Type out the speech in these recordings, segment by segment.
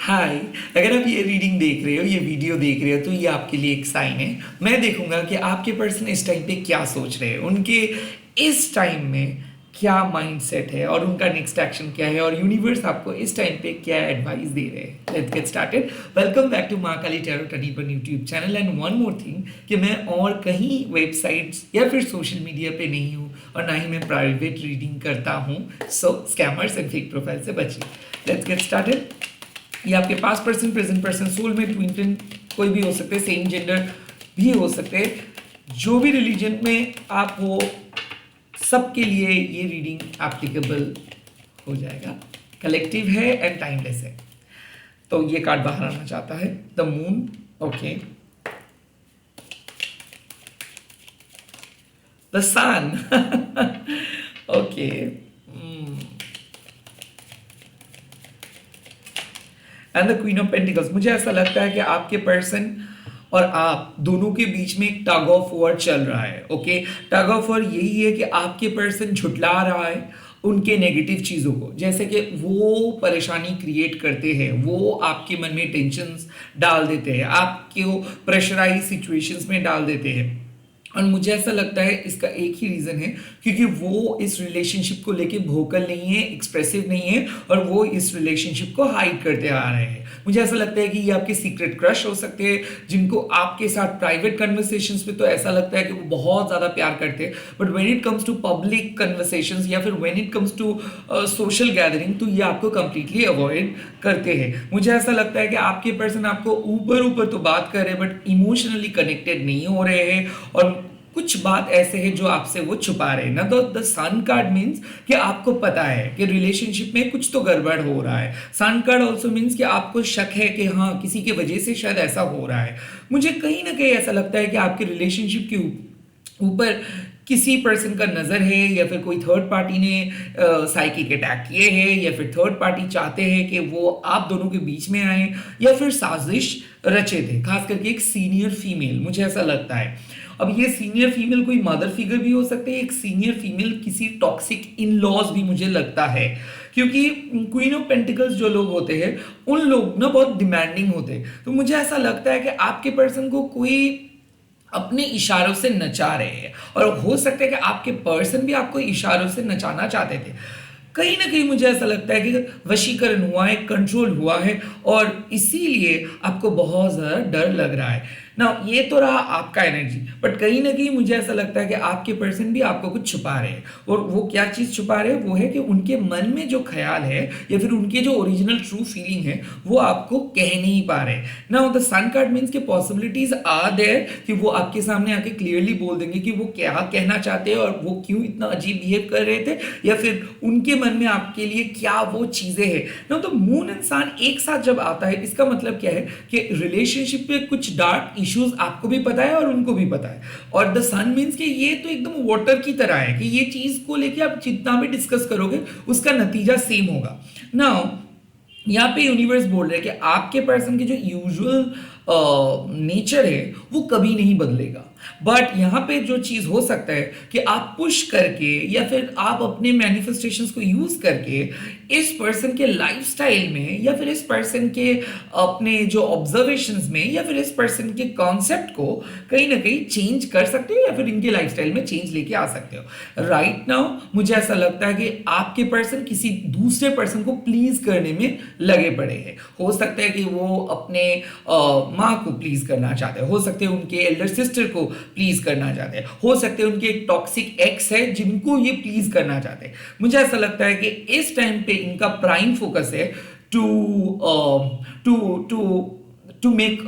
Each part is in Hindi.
हाय। अगर आप ये रीडिंग देख रहे हो, ये वीडियो देख रहे हो, तो ये आपके लिए एक साइन है। मैं देखूंगा कि आपके पर्सन इस टाइम पे क्या सोच रहे हैं, उनके इस टाइम में क्या माइंडसेट है और उनका नेक्स्ट एक्शन क्या है, और यूनिवर्स आपको इस टाइम पे क्या एडवाइस दे रहे हैं। Let's get started. Welcome back to Mahakali tarot टनी पर YouTube channel. And one more thing कि मैं और कहीं वेबसाइट्स या फिर सोशल मीडिया पे नहीं हूँ, और ना ही मैं प्राइवेट रीडिंग करता हूँ। सो स्कैमर्स एंड फेक प्रोफाइल से बचिए। Let's get started. ये आपके past person, present person, soulmate, twin flame कोई भी हो सकते हैं, सेम जेंडर भी हो सकते हैं, जो भी रिलीजन में आप हो, सबके लिए ये रीडिंग एप्लीकेबल हो जाएगा। कलेक्टिव है एंड टाइमलेस है। तो ये कार्ड बाहर आना चाहता है, the moon. Okay, the sun. Okay, and the queen of pentacles. मुझे ऐसा लगता है कि आपके पर्सन और आप दोनों के बीच में एक टग ऑफ वॉर चल रहा है। ओके, टग ऑफ वॉर यही है कि आपके पर्सन झुटला रहा है उनके नेगेटिव चीज़ों को, जैसे कि वो परेशानी क्रिएट करते हैं, वो आपके मन में टेंशन्स डाल देते हैं, आपको प्रेशराइज सिचुएशंस में डाल देते हैं। और मुझे ऐसा लगता है इसका एक ही रीज़न है, क्योंकि वो इस रिलेशनशिप को लेके वोकल नहीं है, एक्सप्रेसिव नहीं है, और वो इस रिलेशनशिप को हाइड करते आ रहे हैं। मुझे ऐसा लगता है कि ये आपके सीक्रेट क्रश हो सकते हैं, जिनको आपके साथ प्राइवेट कन्वर्सेशंस में तो ऐसा लगता है कि वो बहुत ज़्यादा प्यार करते हैं, but when it comes to public conversations या फिर when it comes to social gathering, तो ये आपको कंप्लीटली अवॉइड करते हैं। मुझे ऐसा लगता है कि आपके पर्सन आपको ऊपर ऊपर तो बात कर रहे हैं, बट इमोशनली कनेक्टेड नहीं हो रहे हैं, और कुछ बात ऐसे है जो आपसे वो छुपा रहे हैं ना। तो द सन कार्ड मीन्स कि आपको पता है कि रिलेशनशिप में कुछ तो गड़बड़ हो रहा है। सन कार्ड ऑल्सो मीन्स कि आपको शक है कि हाँ, किसी की वजह से शायद ऐसा हो रहा है। मुझे कहीं ना कहीं ऐसा लगता है कि आपके रिलेशनशिप के ऊपर किसी पर्सन का नज़र है, या फिर कोई थर्ड पार्टी ने साइकिक अटैक किए हैं, या फिर थर्ड पार्टी चाहते हैं कि वो आप दोनों के बीच में आए, या फिर साजिश रचे थे, खास करके एक सीनियर फीमेल। मुझे ऐसा लगता है, अब ये सीनियर फीमेल कोई मदर फिगर भी हो सकते हैं, एक सीनियर फीमेल किसी टॉक्सिक इन लॉज भी मुझे लगता है, क्योंकि क्वीन ऑफ पेंटिकल्स जो लोग होते हैं उन लोग ना बहुत डिमांडिंग होते हैं। तो मुझे ऐसा लगता है कि आपके पर्सन को कोई अपने इशारों से नचा रहे हैं, और हो सकता है कि आपके पर्सन भी आपको इशारों से नचाना चाहते थे। कहीं ना कहीं मुझे ऐसा लगता है कि वशीकरण हुआ है, कंट्रोल हुआ है, और इसीलिए आपको बहुत ज़्यादा डर लग रहा है ना। ये तो रहा आपका एनर्जी, बट कहीं ना कहीं मुझे ऐसा लगता है कि आपके पर्सन भी आपको कुछ छुपा रहे हैं, और वो क्या चीज़ छुपा रहे हैं, वो है कि उनके मन में जो ख्याल है या फिर उनके जो ओरिजिनल ट्रू फीलिंग है, वो आपको कह नहीं पा रहे ना। द सन कार्ड मीन्स के पॉसिबिलिटीज आर देयर कि वो आपके सामने आके क्लियरली बोल देंगे कि वो क्या कहना चाहते हैं, और वो क्यों इतना अजीब बिहेव कर रहे थे, या फिर उनके मन में आपके लिए क्या वो चीज़ें हैं ना। तो मून एंड सन एक साथ जब आता है, इसका मतलब क्या है कि रिलेशनशिप पे कुछ डार्क इश्यूज आपको भी पता है और उनको भी पता है। और द सन मीन्स कि ये तो एकदम वाटर की तरह है, कि ये चीज को लेके आप जितना भी डिस्कस करोगे उसका नतीजा सेम होगा। नाउ यहाँ पे यूनिवर्स बोल रहे हैं कि आपके पर्सन की जो यूजुअल नेचर है वो कभी नहीं बदलेगा, बट यहाँ पे जो चीज़ हो सकता है कि आप पुश करके या फिर आप अपने मैनिफेस्टेशंस को यूज़ करके इस पर्सन के लाइफस्टाइल में, या फिर इस पर्सन के अपने जो ऑब्जर्वेशंस में, या फिर इस पर्सन के कॉन्सेप्ट को कहीं ना कहीं चेंज कर सकते हो, या फिर इनके लाइफस्टाइल में चेंज लेके आ सकते हो। राइट नाउ मुझे ऐसा लगता है कि आपके पर्सन किसी दूसरे पर्सन को प्लीज करने में लगे पड़े हैं। हो सकता है कि वो अपने माँ को प्लीज करना चाहते हैं, हो सकते हैं उनके एल्डर सिस्टर को प्लीज करना चाहते हैं, हो सकते हैं उनके टॉक्सिक एक्स है जिनको ये प्लीज करना चाहते हैं। मुझे ऐसा लगता है कि इस टाइम पे इनका प्राइम फोकस है to to to to make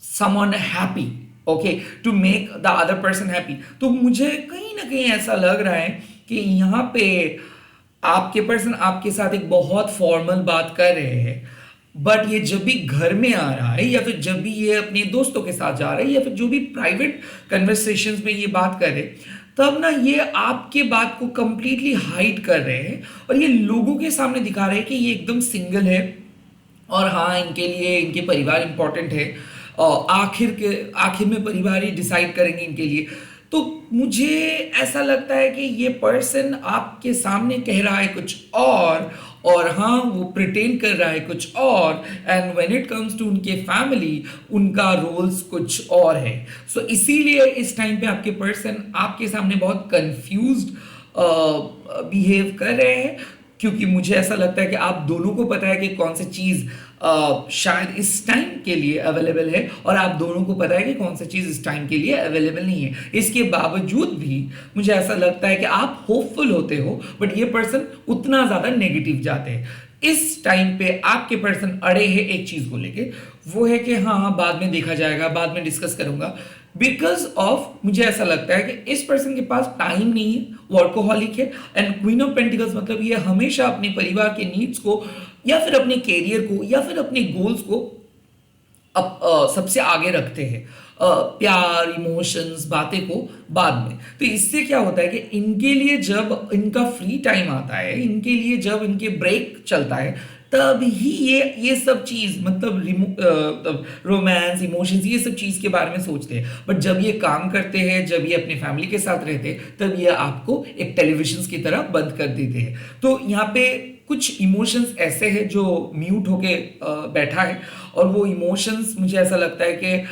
someone happy, okay, to make the other person happy. तो मुझे कहीं ना कहीं ऐसा लग रहा है कि यहाँ पे आपके पर्सन आपके साथ एक बहुत फॉर्मल बात कर रहे हैं, बट ये जब भी घर में आ रहा है, या फिर जब भी ये अपने दोस्तों के साथ जा रहा है, या फिर जो भी प्राइवेट कन्वर्सेशंस में ये बात कर रहे हैं, तब ना ये आपके बात को कंप्लीटली हाइड कर रहे हैं, और ये लोगों के सामने दिखा रहे हैं कि ये एकदम सिंगल है, और हाँ, इनके लिए इनके परिवार इंपॉर्टेंट है, और आखिर में परिवार ही डिसाइड करेंगे इनके लिए। तो मुझे ऐसा लगता है कि ये पर्सन आपके सामने कह रहा है कुछ और हाँ वो प्रिटेंड कर रहा है कुछ और, and when it comes to उनके फैमिली उनका रोल्स कुछ और है। सो इसीलिए इस टाइम पे आपके पर्सन आपके सामने बहुत कंफ्यूज्ड बिहेव कर रहे हैं, क्योंकि मुझे ऐसा लगता है कि आप दोनों को पता है कि कौन सी चीज़ शायद इस टाइम के लिए अवेलेबल है और आप दोनों को पता है कि कौन सी चीज़ इस टाइम के लिए अवेलेबल नहीं है। इसके बावजूद भी मुझे ऐसा लगता है कि आप होपफुल होते हो, बट ये पर्सन उतना ज़्यादा नेगेटिव जाते हैं। इस टाइम पे आपके पर्सन अड़े हैं एक चीज़ को लेके, वो है कि हाँ हाँ बाद में देखा जाएगा, बाद में डिस्कस करूंगा। बिकॉज ऑफ मुझे ऐसा लगता है कि इस पर्सन के पास टाइम नहीं है, वर्कोहॉलिक है। एंड क्वीन ऑफ पेंटिकल्स मतलब ये हमेशा अपने परिवार के नीड्स को या फिर अपने कैरियर को या फिर अपने गोल्स को सबसे आगे रखते हैं, प्यार इमोशंस बातें को बाद में। तो इससे क्या होता है कि इनके लिए जब इनका फ्री टाइम आता है, इनके लिए जब इनके ब्रेक चलता है, तब ही ये सब चीज मतलब रोमांस इमोशंस ये सब चीज के बारे में सोचते हैं। बट जब ये काम करते हैं, जब ये अपने फैमिली के साथ रहते हैं, तब ये आपको एक टेलीविजन की तरह बंद कर देते हैं। तो यहाँ पे कुछ इमोशंस ऐसे हैं जो म्यूट होके बैठा है, और वो इमोशंस मुझे ऐसा लगता है कि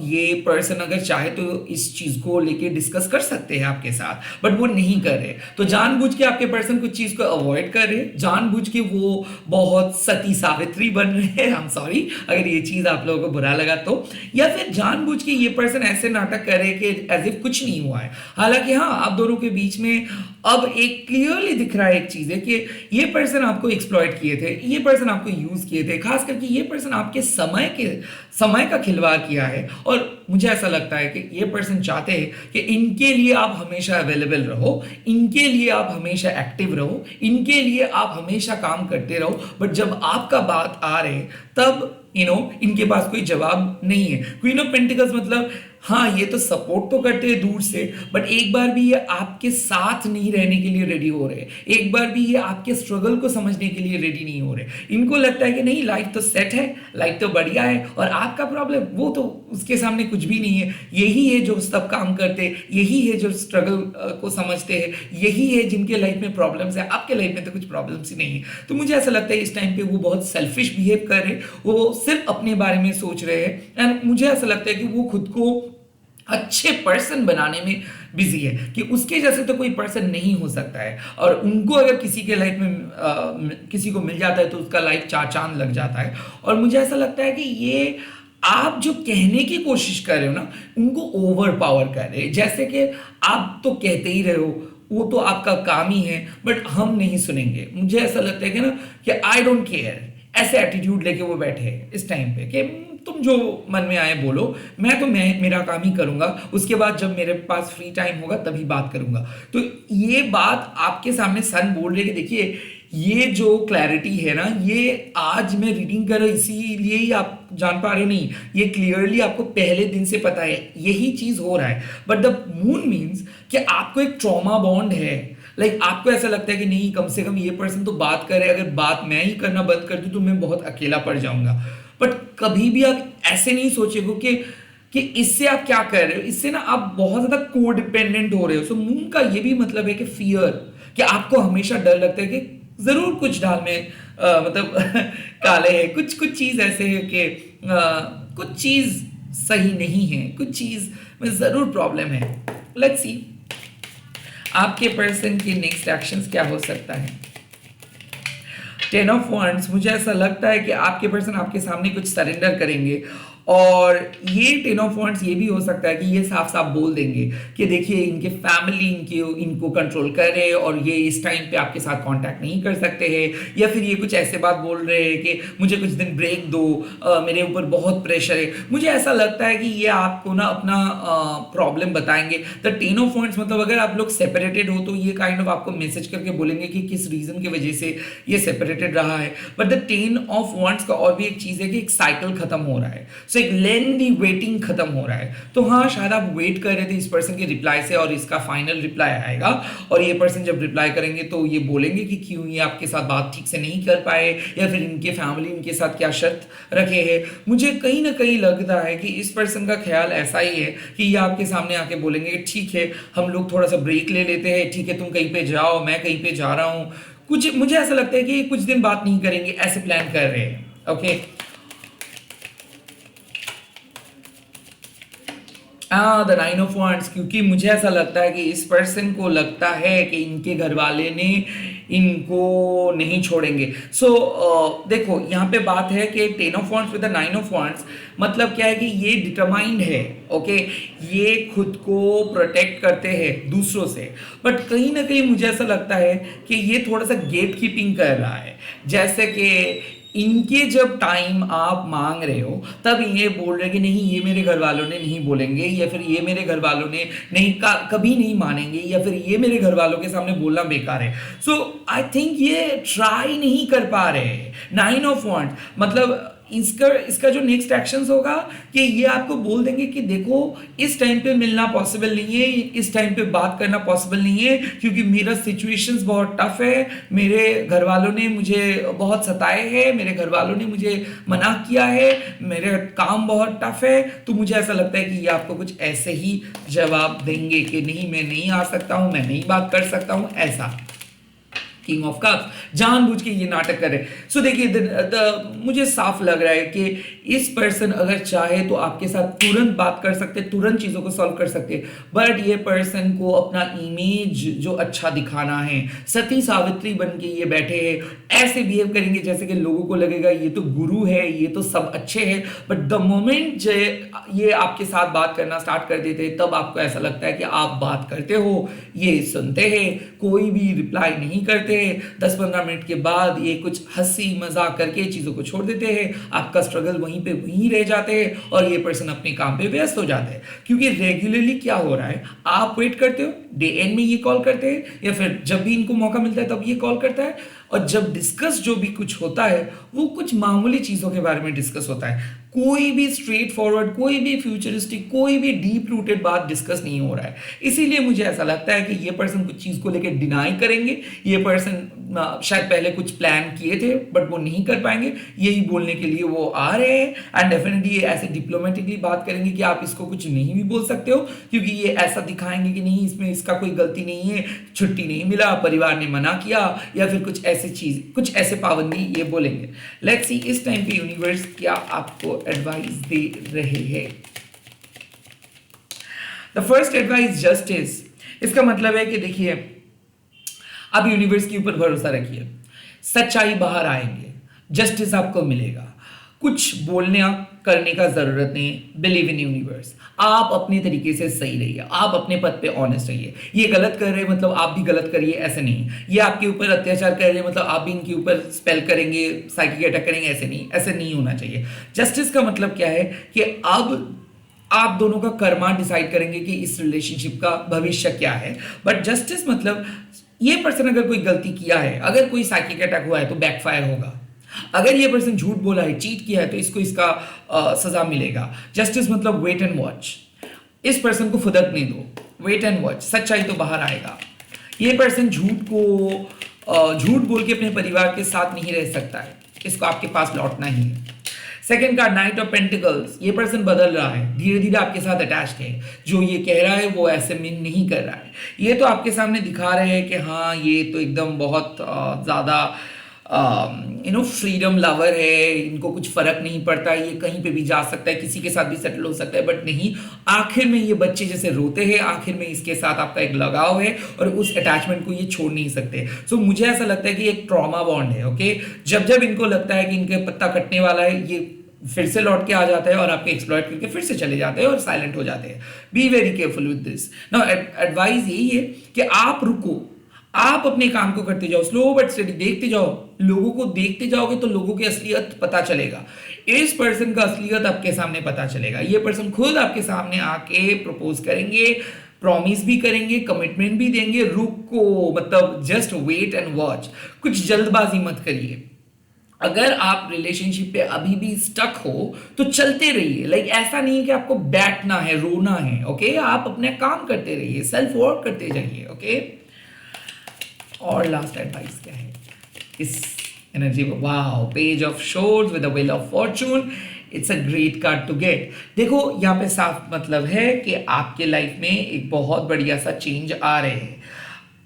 ये पर्सन अगर चाहे तो इस चीज को लेके डिस्कस कर सकते हैं आपके साथ, बट वो नहीं कर रहे। तो जानबूझ के आपके पर्सन कुछ चीज को अवॉइड कर रहे हैं, जानबूझ के वो बहुत सती सावित्री बन रहे हैं। आई एम सॉरी अगर ये चीज आप लोगों को बुरा लगा तो, या फिर जानबूझ के ये पर्सन ऐसे नाटक कर रहे हैं कि एज इफ कुछ नहीं हुआ है। हालांकि हाँ, आप दोनों के बीच में अब एक क्लियरली दिख रहा है एक चीज है कि ये पर्सन आपको एक्सप्लॉइट किए थे, ये पर्सन आपको यूज किए थे, खास करके ये पर्सन आपके समय का खिलवाड़ किया है। और मुझे ऐसा लगता है कि ये पर्सन चाहते हैं कि इनके लिए आप हमेशा अवेलेबल रहो, इनके लिए आप हमेशा एक्टिव रहो, इनके लिए आप हमेशा काम करते रहो। बट जब आपका बात आ रहे तब इनके पास कोई जवाब नहीं है। क्वीन ऑफ पेंटिकल्स मतलब हाँ ये तो सपोर्ट तो करते हैं दूर से, बट एक बार भी ये आपके साथ नहीं रहने के लिए रेडी हो रहे, एक बार भी ये आपके स्ट्रगल को समझने के लिए रेडी नहीं हो रहे। इनको लगता है कि नहीं लाइफ तो सेट है, लाइफ तो बढ़िया है, और आपका प्रॉब्लम वो तो उसके सामने कुछ भी नहीं है। यही है जो सब काम करते, यही है जो स्ट्रगल को समझते हैं, यही है जिनके लाइफ में प्रॉब्लम्स है। आपके लाइफ में तो कुछ प्रॉब्लम्स ही नहीं है। तो मुझे ऐसा लगता है इस टाइम पे वो बहुत सेल्फिश बिहेव कर रहे हैं, वो सिर्फ अपने बारे में सोच रहे हैं। एंड मुझे ऐसा लगता है कि वो खुद को अच्छे पर्सन बनाने में बिजी है, कि उसके जैसे तो कोई पर्सन नहीं हो सकता है। और उनको अगर किसी के लाइफ में किसी को मिल जाता है तो उसका लाइफ चार चांद लग जाता है। और मुझे ऐसा लगता है कि ये आप जो कहने की कोशिश कर रहे हो ना, उनको ओवर पावर कर रहे हैं। जैसे कि आप तो कहते ही रहे हो, वो तो आपका काम ही है, बट हम नहीं सुनेंगे। मुझे ऐसा लगता है कि ना कि आई डोंट केयर, ऐसे एटीट्यूड लेके वो बैठे हैं इस टाइम पे कि तुम जो मन में आए बोलो, मैं मेरा काम ही करूंगा, उसके बाद जब मेरे पास फ्री टाइम होगा तभी बात करूंगा। तो ये बात आपके सामने सन बोल रहे कि देखिए ये जो क्लैरिटी है ना, ये आज मैं रीडिंग कर रहा हूं इसीलिए ही आप जान पा रहे नहीं, ये क्लियरली आपको पहले दिन से पता है यही चीज हो रहा है। बट द मून मीन्स कि आपको एक ट्रॉमा बॉन्ड है। आपको ऐसा लगता है कि नहीं कम से कम ये पर्सन तो बात करे, अगर बात मैं ही करना बंद कर दूं तो मैं बहुत अकेला पड़ जाऊंगा। बट कभी भी आप ऐसे नहीं सोचेगो कि इससे आप क्या कर रहे हो, इससे ना आप बहुत ज्यादा कोडिपेंडेंट हो रहे हो। सो मून का ये भी मतलब है कि फियर, कि आपको हमेशा डर लगता है कि जरूर कुछ डाल में मतलब काले है, कुछ चीज ऐसे है कि कुछ चीज सही नहीं है, कुछ चीज में जरूर प्रॉब्लम है। लेट्स सी आपके पर्सन की नेक्स्ट एक्शंस क्या हो सकता है। 10 ऑफ वांड्स, मुझे ऐसा लगता है कि आपके पर्सन आपके सामने कुछ सरेंडर करेंगे, और ये 10 ऑफ वांड्स ये भी हो सकता है कि ये साफ साफ बोल देंगे कि देखिए इनके फैमिली इनको कंट्रोल कर रहे हैं और ये इस टाइम पे आपके साथ कांटेक्ट नहीं कर सकते हैं। या फिर ये कुछ ऐसे बात बोल रहे हैं कि मुझे कुछ दिन ब्रेक दो, मेरे ऊपर बहुत प्रेशर है। मुझे ऐसा लगता है कि ये आपको ना अपना प्रॉब्लम बताएंगे। द 10 ऑफ वांड्स मतलब अगर आप लोग सेपरेटेड हो तो ये काइंड ऑफ आपको मैसेज करके बोलेंगे कि किस रीजन की वजह से ये सेपरेटेड रहा है। बट द 10 ऑफ वांड्स का और भी एक चीज है कि एक साइकिल खत्म हो रहा है। सो एक लेंदी वेटिंग खत्म हो रहा है। तो हाँ, शायद आप वेट कर रहे थे इस पर्सन के रिप्लाई से और इसका फाइनल रिप्लाई आएगा, और ये पर्सन जब रिप्लाई करेंगे तो ये बोलेंगे कि क्यों ये आपके साथ बात ठीक से नहीं कर पाए, या फिर इनके फैमिली इनके साथ क्या शर्त रखे हैं। मुझे कहीं ना कहीं लगता है कि इस पर्सन का ख्याल ऐसा ही है कि ये आपके सामने आके बोलेंगे ठीक है हम लोग थोड़ा सा ब्रेक ले लेते हैं, ठीक है तुम कहीं पे जाओ मैं कहीं पे जा रहा हूँ, कुछ मुझे ऐसा लगता है कि कुछ दिन बात नहीं करेंगे, ऐसे प्लान कर रहे हैं। ओके, द 9 ऑफ वांड्स, क्योंकि मुझे ऐसा लगता है कि इस पर्सन को लगता है कि इनके घर वाले ने इनको नहीं छोड़ेंगे। सो देखो यहाँ पे बात है कि 10 of wands with the 9 of wands, मतलब क्या है कि ये डिटरमाइंड है। ओके, ये खुद को प्रोटेक्ट करते हैं दूसरों से, बट कहीं ना कहीं मुझे ऐसा लगता है कि ये थोड़ा सा गेट कीपिंग कर रहा है। जैसे कि इनके जब टाइम आप मांग रहे हो तब ये बोल रहे कि नहीं ये मेरे घर वालों ने नहीं बोलेंगे, या फिर ये मेरे घर वालों ने नहीं कभी नहीं मानेंगे, या फिर ये मेरे घर वालों के सामने बोलना बेकार है। सो आई थिंक ये ट्राई नहीं कर पा रहे। 9 ऑफ वांड्स मतलब इसका इसका जो नेक्स्ट एक्शंस होगा कि ये आपको बोल देंगे कि देखो इस टाइम पे मिलना पॉसिबल नहीं है, इस टाइम पे बात करना पॉसिबल नहीं है, क्योंकि मेरा सिचुएशंस बहुत टफ है, मेरे घर वालों ने मुझे बहुत सताए हैं, मेरे घर वालों ने मुझे मना किया है, मेरे काम बहुत टफ है। तो मुझे ऐसा लगता है कि ये आपको कुछ ऐसे ही जवाब देंगे कि नहीं मैं नहीं आ सकता हूं, मैं नहीं बात कर सकता हूं, ऐसा। किंग ऑफ कप्स जानबूझ के ये नाटक कर रहे हैं। सो देखिए मुझे साफ लग रहा है कि इस पर्सन अगर चाहे तो आपके साथ तुरंत बात कर सकते, तुरंत चीजों को सॉल्व कर सकते, बट ये पर्सन को अपना इमेज जो अच्छा दिखाना है, सती सावित्री बन के ये बैठे हैं, ऐसे बिहेव करेंगे जैसे कि लोगों को लगेगा ये तो गुरु है, ये तो सब अच्छे हैं, बट द मोमेंट ये आपके साथ बात करना स्टार्ट कर देते हैं तब आपको ऐसा लगता है कि आप बात करते हो, ये सुनते हैं, कोई भी रिप्लाई नहीं करते, 10-15 मिनट के बाद ये कुछ हंसी मजाक करके चीजों को छोड़ देते हैं, आपका स्ट्रगल वहीं पे वहीं रह जाते हैं और ये पर्सन अपने काम पे व्यस्त हो जाते हैं। क्योंकि रेगुलरली क्या हो रहा है, आप वेट करते हो, डे एंड में ये कॉल करते हैं, या फिर जब भी इनको मौका मिलता है तब ये कॉल करता है, और जब डिस्कस जो भी कुछ होता है वो कुछ मामूली चीजों के बारे में डिस्कस होता है, कोई भी स्ट्रेट फॉरवर्ड, कोई भी फ्यूचरिस्टिक, कोई भी डीप रूटेड बात डिस्कस नहीं हो रहा है। इसीलिए मुझे ऐसा लगता है कि ये पर्सन कुछ चीज को लेकर डिनाई करेंगे, ये पर्सन शायद पहले कुछ प्लान किए थे बट वो नहीं कर पाएंगे, यही बोलने के लिए वो आ रहे हैं, एंड डेफिनेटली ये ऐसे डिप्लोमेटिकली बात करेंगे कि आप इसको कुछ नहीं भी बोल सकते हो, क्योंकि ये ऐसा दिखाएंगे कि नहीं इसमें इसका कोई गलती नहीं है, छुट्टी नहीं मिला, परिवार ने मना किया, या फिर कुछ ऐसे चीज, कुछ ऐसे पाबंदी ये बोलेंगे। लेट्स सी इस टाइम पे यूनिवर्स क्या आपको एडवाइस दे रहे हैं। द फर्स्ट एडवाइस जस्टिस, इसका मतलब है कि देखिए आप यूनिवर्स के ऊपर भरोसा रखिए, सच्चाई बाहर आएंगे, जस्टिस आपको मिलेगा, कुछ बोलने करने का जरूरत नहीं, बिलीव इन यूनिवर्स, आप अपने तरीके से सही रहिए, आप अपने पद पे ऑनेस्ट रहिए। ये गलत कर रहे हैं मतलब आप भी गलत करिए, ऐसे नहीं। ये आपके ऊपर अत्याचार कर रहे हैं मतलब आप भी इनके ऊपर स्पेल करेंगे, साइकिक अटैक करेंगे, ऐसे नहीं, ऐसे नहीं होना चाहिए। जस्टिस का मतलब क्या है कि अब आप दोनों का कर्मा डिसाइड करेंगे कि इस रिलेशनशिप का भविष्य क्या है। बट जस्टिस मतलब ये पर्सन अगर कोई गलती किया है, अगर कोई साइकिक अटैक हुआ है तो बैकफायर होगा, अगर ये पर्सन झूठ बोला है, चीट किया है तो इसको इसका सजा मिलेगा। जस्टिस मतलब वेट एंड वॉच, इस पर्सन को फुदकने दो, वेट एंड वॉच, सच्चाई तो बाहर आएगा। ये पर्सन झूठ बोल के अपने परिवार के साथ नहीं रह सकता है, इसको आपके पास लौटना ही है। Second card night of pentacles, ये पर्सन बदल रहा है, धीरे धीरे आपके साथ अटैच्ड है, जो ये कह रहा है वो ऐसे मीन नहीं कर रहा है, ये तो आपके सामने दिखा रहे हैं कि हाँ ये तो एकदम बहुत ज़्यादा फ्रीडम लवर है, इनको कुछ फर्क नहीं पड़ता, ये कहीं पे भी जा सकता है, किसी के साथ भी सेटल हो सकता है, बट नहीं, आखिर में ये बच्चे जैसे रोते हैं, आखिर में इसके साथ आपका एक लगाव है और उस अटैचमेंट को ये छोड़ नहीं सकते। सो मुझे ऐसा लगता है कि एक ट्रॉमा बॉन्ड है। ओके, जब जब इनको लगता है कि इनके पत्ता कटने वाला है, ये फिर से लौट के आ जाता है और आपको एक्सप्लॉइट करके फिर से चले जाते हैं और साइलेंट हो जाते हैं। Be very careful with this. Now advice यही है कि आप रुको, आप अपने काम को करते जाओ, स्लो बट स्टेडी, देखते जाओ, लोगों को देखते जाओगे तो लोगों की असलियत पता चलेगा, इस पर्सन का असलियत आपके सामने पता चलेगा। ये पर्सन खुद आपके सामने आके प्रपोज करेंगे, प्रॉमिस भी करेंगे, कमिटमेंट भी देंगे। रुको मतलब जस्ट वेट एंड वॉच, कुछ जल्दबाजी मत करिए। अगर आप रिलेशनशिप पे अभी भी स्टक हो तो चलते रहिए, लाइक ऐसा नहीं है कि आपको बैठना है, रोना है, ओके? आप अपने काम करते रहिए, सेल्फ वर्क करते जाइए, ओके? और लास्ट एडवाइस क्या है इस एनर्जी में? Wow, page of swords with the wheel of fortune, it's a great card to get. देखो यहाँ पे साफ मतलब है कि आपके लाइफ में एक बहुत बढ़िया सा चेंज आ रहे हैं।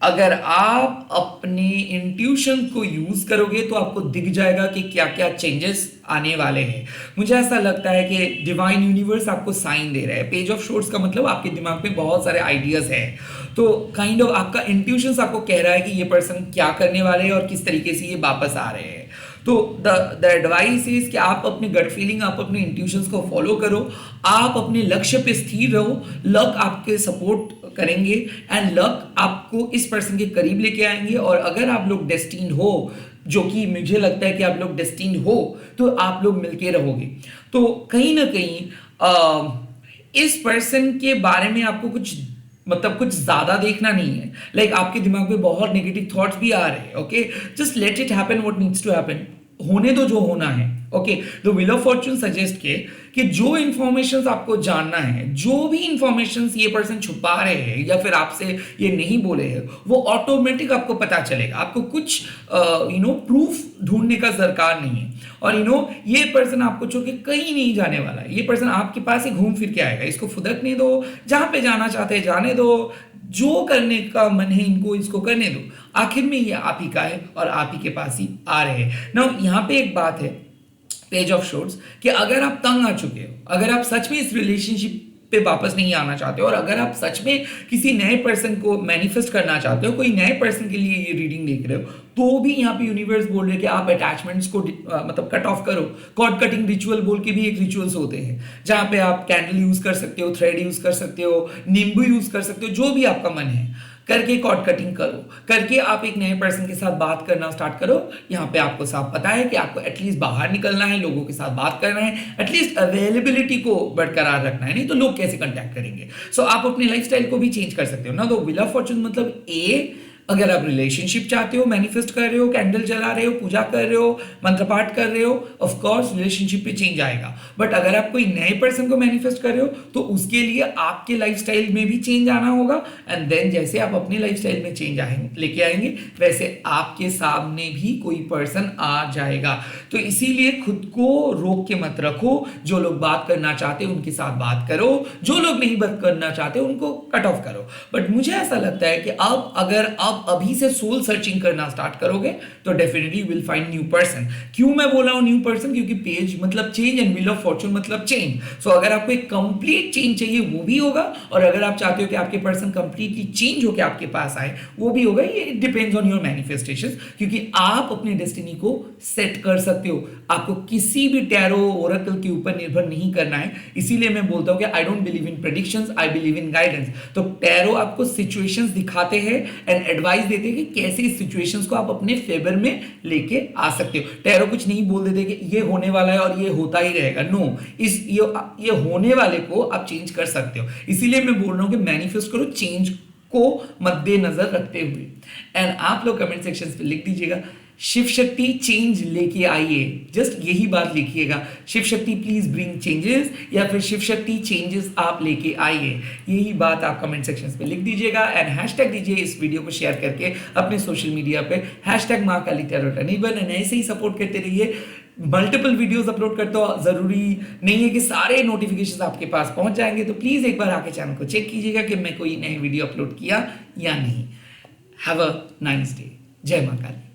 अगर आप अपने इंट्यूशन को यूज करोगे तो आपको दिख जाएगा कि क्या क्या चेंजेस आने वाले हैं। मुझे ऐसा लगता है कि डिवाइन यूनिवर्स आपको साइन दे रहा है। पेज ऑफ शोर्ट्स का मतलब आपके दिमाग में बहुत सारे आइडियाज हैं, तो काइंड ऑफ आपका इंट्यूशन आपको कह रहा है कि ये पर्सन क्या करने वाले हैं और किस तरीके से ये वापस आ रहे हैं। तो द एडवाइस इज कि आप अपने गट फीलिंग, आप अपने इंट्यूशंस को फॉलो करो, आप अपने लक्ष्य पे स्थिर रहो, लक आपके सपोर्ट करेंगे एंड लक आपको इस पर्सन के करीब लेके आएंगे। और अगर आप लोग डेस्टिन्ड हो, जो कि मुझे लगता है कि आप लोग डेस्टिन्ड हो, तो आप लोग मिलके रहोगे। तो कहीं ना कहीं इस पर्सन के बारे में आपको कुछ मतलब कुछ ज्यादा देखना नहीं है, लाइक आपके दिमाग में बहुत नेगेटिव थॉट्स भी आ रहे हैं, okay? Just let it happen what needs to happen, होने दो जो होना है, okay? The wheel of fortune suggest के कि जो इंफॉर्मेशन आपको जानना है, जो भी इंफॉर्मेशन ये पर्सन छुपा रहे हैं या फिर आपसे ये नहीं बोले हैं, वो ऑटोमेटिक आपको पता चलेगा। आपको कुछ प्रूफ ढूंढने का दरकार नहीं है। और ये पर्सन आपको छू के कहीं नहीं जाने वाला है, ये पर्सन आपके पास ही घूम फिर के आएगा। इसको फुदकने दो, जहां पे जाना चाहते हैं जाने दो, जो करने का मन है इनको इसको करने दो। आखिर में ये आप ही का है और आप ही के पास ही आ रहे हैं ना। यहाँ पे एक बात है पेज ऑफ शोर्ट्स कि अगर आप तंग आ चुके हो, अगर आप सच में इस रिलेशनशिप पे वापस नहीं आना चाहते हो, और अगर आप सच में किसी नए पर्सन को मैनिफेस्ट करना चाहते हो, कोई नए पर्सन के लिए ये रीडिंग देख रहे हो, तो भी यहाँ पे यूनिवर्स बोल रहे हैं कि आप अटैचमेंट्स को मतलब कट ऑफ करो। कॉर्ड कटिंग रिचुअल बोल के भी एक रिचुअल्स होते हैं, जहाँ पे आप कैंडल यूज कर सकते हो, थ्रेड यूज कर सकते हो, नींबू यूज कर सकते हो, जो भी आपका मन है करके कॉर्ड कटिंग करो, करके आप एक नए पर्सन के साथ बात करना स्टार्ट करो। यहाँ पे आपको साफ पता है कि आपको एटलीस्ट बाहर निकलना है, लोगों के साथ बात करना है, एटलीस्ट अवेलेबिलिटी को बरकरार रखना है, नहीं तो लोग कैसे कांटेक्ट करेंगे। सो आप अपने लाइफस्टाइल को भी चेंज कर सकते हो ना। तो व्हील ऑफ फॉर्चून मतलब अगर आप रिलेशनशिप चाहते हो, मैनिफेस्ट कर रहे हो, कैंडल जला रहे हो, पूजा कर रहे हो, मंत्र पाठ कर रहे हो, ऑफ कोर्स रिलेशनशिप पे चेंज आएगा। बट अगर आप कोई नए पर्सन को मैनिफेस्ट कर रहे हो तो उसके लिए आपके लाइफस्टाइल में भी चेंज आना होगा। एंड देन जैसे आप अपने लाइफस्टाइल में चेंज लेके आएंगे, वैसे आपके सामने भी कोई पर्सन आ जाएगा। तो इसीलिए खुद को रोक के मत रखो। जो लोग बात करना चाहते हैं उनके साथ बात करो, जो लोग नहीं बात करना चाहते उनको कट ऑफ करो। बट मुझे ऐसा लगता है कि अगर आप अभी से सोल सर्चिंग करना स्टार्ट करोगे तो definitely will find new person. क्यों मैं बोला हूं न्यू पर्सन? क्योंकि पेज मतलब change and wheel of Fortune मतलब चेंज। सो अगर आपको एक कंप्लीट चेंज चाहिए वो भी होगा, और अगर आप चाहते हो कि आपके पर्सन कंप्लीटली चेंज होकर आपके पास आए वो भी होगा। ये डिपेंड्स ऑन योर मैनिफेस्टेशन, क्योंकि आप अपने डेस्टिनी को सेट कर सकते हो। आपको किसी भी टैरो ओरेकल के ऊपर निर्भर नहीं करना है। इसीलिए मैं बोलता हूं कि I don't believe in predictions, I believe in guidance. तो टैरो आपको सिचुएशंस दिखाते हैं एंड एडवाइस देते हैं कि कैसे इस सिचुएशंस को आप अपने फेवर में लेके आ सकते हो। टैरो कुछ नहीं बोल देते कि ये होने वाला है और ये होता ही रहेगा। नो, ये होने वाले को आप चेंज कर सकते हो। इसीलिए मैं बोल रहा हूं कि मैनिफेस्ट करो चेंज को मद्देनजर रखते हुए। एंड आप लोग कमेंट सेक्शन पे लिख दीजिएगा शिव शक्ति चेंज लेके आइए। जस्ट यही बात लिखिएगा, Shiv Shakti please bring changes, या फिर शिव शक्ति चेंजेस आप लेके आइए। यही बात आप कमेंट सेक्शन पे लिख दीजिएगा एंड हैशटैग दीजिए इस वीडियो को शेयर करके अपने सोशल मीडिया पे #MaKaliTarot एंड ऐसे ही सपोर्ट करते रहिए। मल्टीपल वीडियोस अपलोड करते हो, जरूरी नहीं है कि सारे नोटिफिकेशंस आपके पास पहुंच जाएंगे। तो प्लीज एक बार आके चैनल को चेक कीजिएगा कि मैं कोई नई वीडियो अपलोड किया या नहीं। Have a nice day. जय मां काली।